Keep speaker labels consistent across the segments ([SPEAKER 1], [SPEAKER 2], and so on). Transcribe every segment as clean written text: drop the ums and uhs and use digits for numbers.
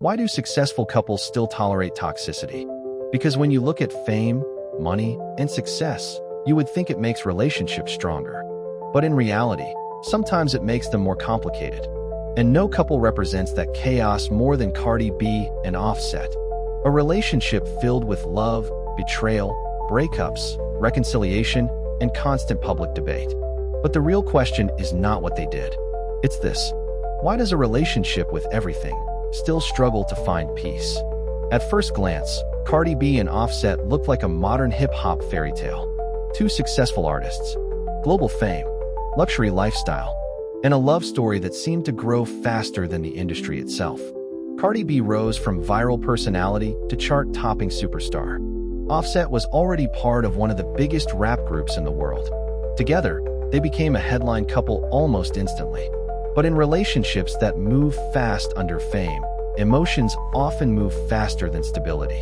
[SPEAKER 1] Why do successful couples still tolerate toxicity? Because when you look at fame, money, and success, you would think it makes relationships stronger. But in reality, sometimes it makes them more complicated. And no couple represents that chaos more than Cardi B and Offset. A relationship filled with love, betrayal, breakups, reconciliation, and constant public debate. But the real question is not what they did. It's this: why does a relationship with everything still struggle to find peace? At first glance, Cardi B and Offset looked like a modern hip-hop fairy tale. Two successful artists, global fame, luxury lifestyle, and a love story that seemed to grow faster than the industry itself. Cardi B rose from viral personality to chart-topping superstar. Offset was already part of one of the biggest rap groups in the world. Together, they became a headline couple almost instantly. But in relationships that move fast under fame, emotions often move faster than stability.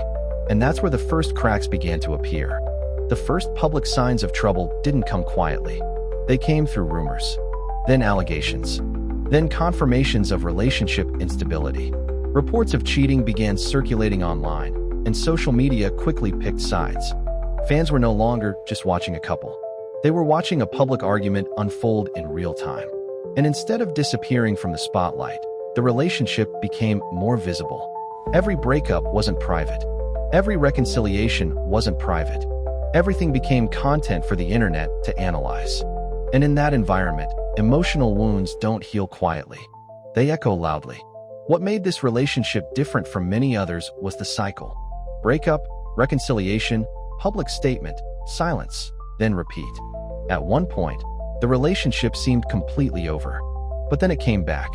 [SPEAKER 1] And that's where the first cracks began to appear. The first public signs of trouble didn't come quietly. They came through rumors, then allegations, then confirmations of relationship instability. Reports of cheating began circulating online, and social media quickly picked sides. Fans were no longer just watching a couple. They were watching a public argument unfold in real time. And instead of disappearing from the spotlight, the relationship became more visible. Every breakup wasn't private. Every reconciliation wasn't private. Everything became content for the internet to analyze. And in that environment, emotional wounds don't heal quietly. They echo loudly. What made this relationship different from many others was the cycle. Breakup, reconciliation, public statement, silence, then repeat. At one point, the relationship seemed completely over. But then it came back.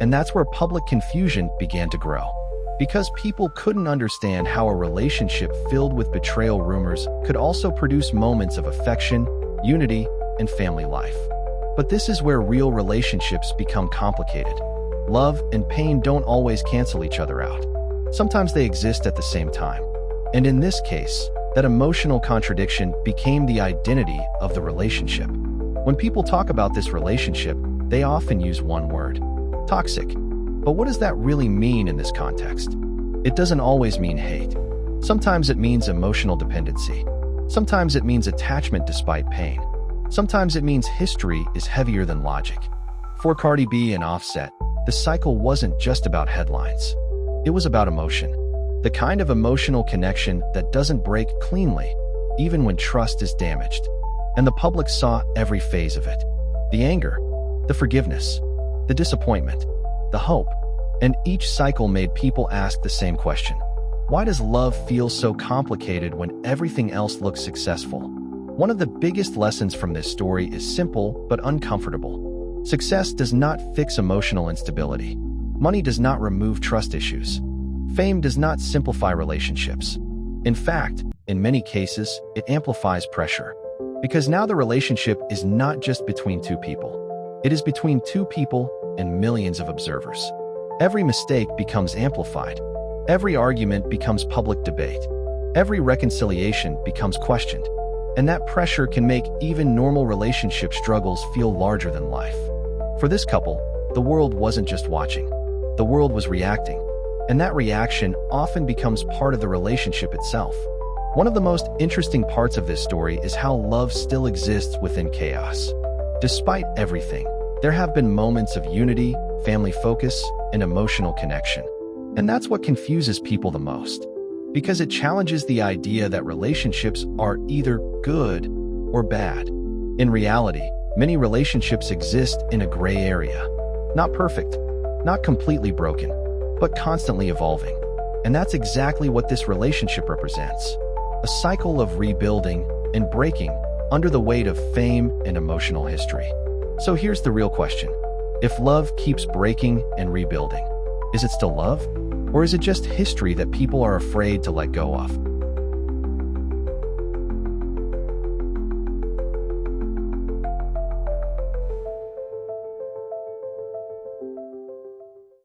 [SPEAKER 1] And that's where public confusion began to grow. Because people couldn't understand how a relationship filled with betrayal rumors could also produce moments of affection, unity, and family life. But this is where real relationships become complicated. Love and pain don't always cancel each other out. Sometimes they exist at the same time. And in this case, that emotional contradiction became the identity of the relationship. When people talk about this relationship, they often use one word: toxic. But what does that really mean in this context? It doesn't always mean hate. Sometimes it means emotional dependency. Sometimes it means attachment despite pain. Sometimes it means history is heavier than logic. For Cardi B and Offset, the cycle wasn't just about headlines. It was about emotion. The kind of emotional connection that doesn't break cleanly, even when trust is damaged. And the public saw every phase of it. The anger, the forgiveness, the disappointment, the hope. And each cycle made people ask the same question: why does love feel so complicated when everything else looks successful? One of the biggest lessons from this story is simple but uncomfortable. Success does not fix emotional instability. Money does not remove trust issues. Fame does not simplify relationships. In fact, in many cases, it amplifies pressure. Because now the relationship is not just between two people. It is between two people and millions of observers. Every mistake becomes amplified. Every argument becomes public debate. Every reconciliation becomes questioned. And that pressure can make even normal relationship struggles feel larger than life. For this couple, the world wasn't just watching. The world was reacting. And that reaction often becomes part of the relationship itself. One of the most interesting parts of this story is how love still exists within chaos. Despite everything, there have been moments of unity, family focus, and emotional connection. And that's what confuses people the most. Because it challenges the idea that relationships are either good or bad. In reality, many relationships exist in a gray area. Not perfect, not completely broken, but constantly evolving. And that's exactly what this relationship represents. A cycle of rebuilding and breaking under the weight of fame and emotional history. So here's the real question. If love keeps breaking and rebuilding, is it still love? Or is it just history that people are afraid to let go of?